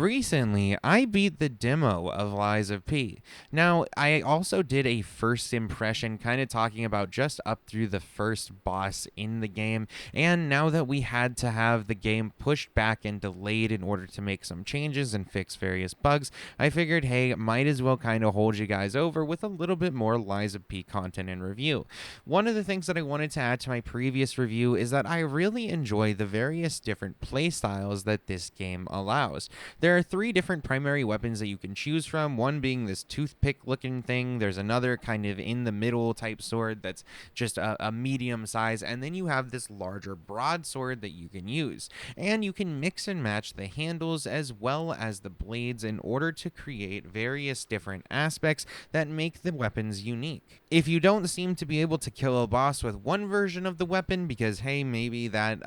recently I beat the demo of Lies of P. Now, I also did a first impression kind of talking about just up through the first boss in the game, and now that we had to have the game pushed back and delayed in order to make some changes and fix various bugs, I figured, hey, might as well kind of hold you guys over with a little bit more Lies of P content and review. One of the things that I wanted to add to my previous review is that I really enjoy the various different playstyles that this game allows. There are three different primary weapons that you can choose from, one being this toothpick looking thing. There's another kind of in the middle type sword that's just a medium size, and then you have this larger broadsword that you can use. And you can mix and match the handles as well as the blades in order to create various different aspects that make the weapons unique. If you don't seem to be able to kill a boss with one version of the weapon because, hey, maybe that,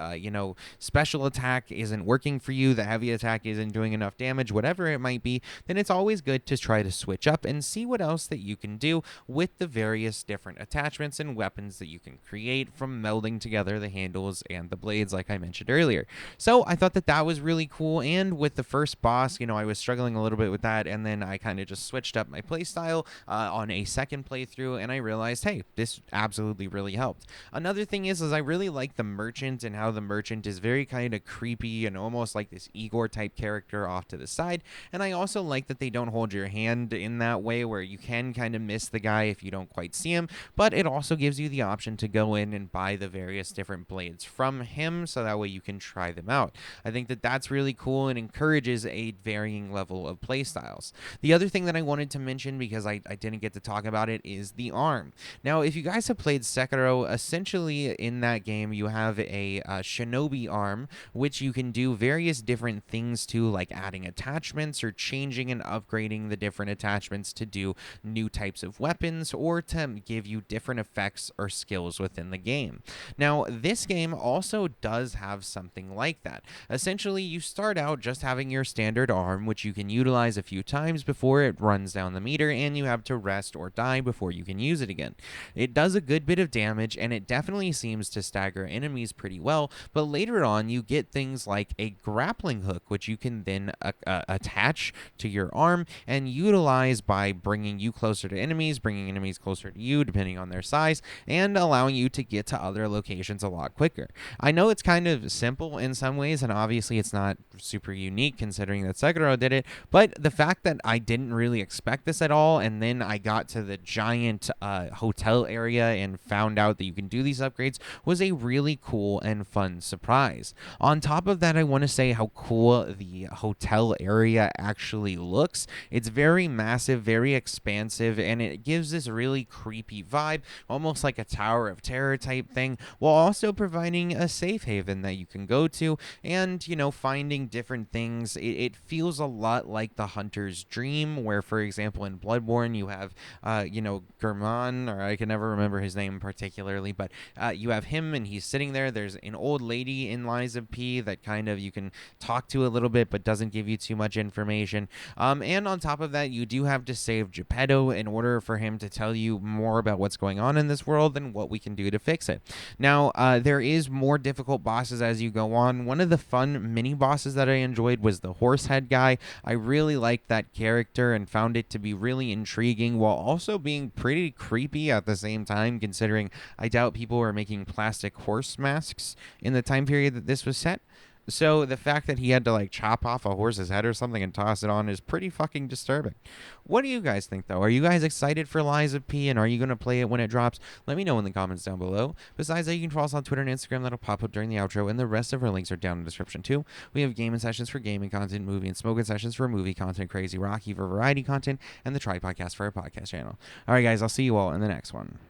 special attack isn't working for you, the heavy attack isn't doing enough damage, whatever it might be, then it's always good to try to switch up and see what else that you can do with the various different attachments and weapons that you can create from melding together the handles and the blades, like I mentioned earlier. So I thought that that was really cool, and with the first boss, I was struggling a little bit with that, and then I kind of just switched up my playstyle on a second playthrough, and I realized, hey, this absolutely really helped. Another thing is I really like the merchant and how the merchant is very kind of creepy and almost like this Igor type character off to the side, and I also like that they don't hold your hand in that way where you can kind of miss the guy if you don't quite see him, but it also gives you the option to go in and buy the various different blades from him so that way you can try them out. I think that that's really cool and encourages a varying level of playstyles. The other thing that I wanted to mention, because I didn't get to talk about it, is the arm. Now, if you guys have played Sekiro, essentially in that game you have a shinobi arm, which you can do various different things to, like adding attachments or changing and upgrading the different attachments to do new types of weapons or to give you different effects or skills within the game. Now, this game also does have something like that. Essentially, you start out just having your standard arm, which you can utilize a few times before it runs down the meter, and you have to rest or die before you can use it again. It does a good bit of damage, and it definitely seems to stagger enemies pretty well, but later on, you get things like a grappling hook, which you can then attach to your arm and utilize by bringing you closer to enemies, bringing enemies closer to you, depending on their size, and allowing you to get to other locations a lot quicker. I know it's kind of simple in some ways, and obviously it's not super unique considering that Sekiro did it, but the fact that I didn't really expect this at all, and then I got to the giant hotel area and found out that you can do these upgrades, was a really cool and fun surprise. On top of that, I want to say how cool the hotel area actually looks. It's very massive, very expansive, and it gives this really creepy vibe, almost like a Tower of Terror type thing, while also providing a safe haven that you can go to and, finding different things. It feels a lot like the Hunter's Dream, where, for example, in Bloodborne, you have, Gamin, or I can never remember his name particularly, but you have him and he's sitting there. There's an old lady in Lies of P that kind of you can talk to a little bit, but doesn't give you too much information. And on top of that, you do have to save Geppetto in order for him to tell you more about what's going on in this world and what we can do to fix it. Now, there is more difficult bosses as you go on. One of the fun mini bosses that I enjoyed was the horsehead guy. I really liked that character and found it to be really intriguing while also being pretty creepy at the same time, considering I doubt people were making plastic horse masks in the time period that this was set. So the fact that he had to chop off a horse's head or something and toss it on is pretty fucking disturbing. What do you guys think, though? Are you guys excited for Lies of P, and are you going to play it when it drops? Let me know in the comments down below. Besides that, you can follow us on Twitter and Instagram. That'll pop up during the outro, and the rest of our links are down in the description too. We have gaming sessions for gaming content, movie and Smokin sessions for movie content, CrazyRocky for variety content, and the Try Podcast for our podcast channel. All right, guys, I'll see you all in the next one.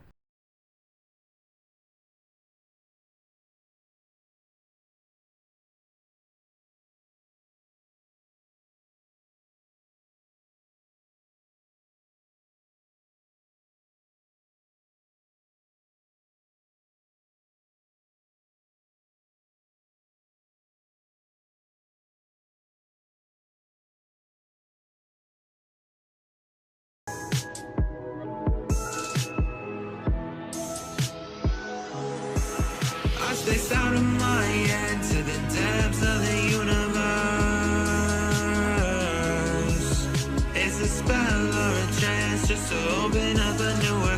a spell or a chance just to open up a new world.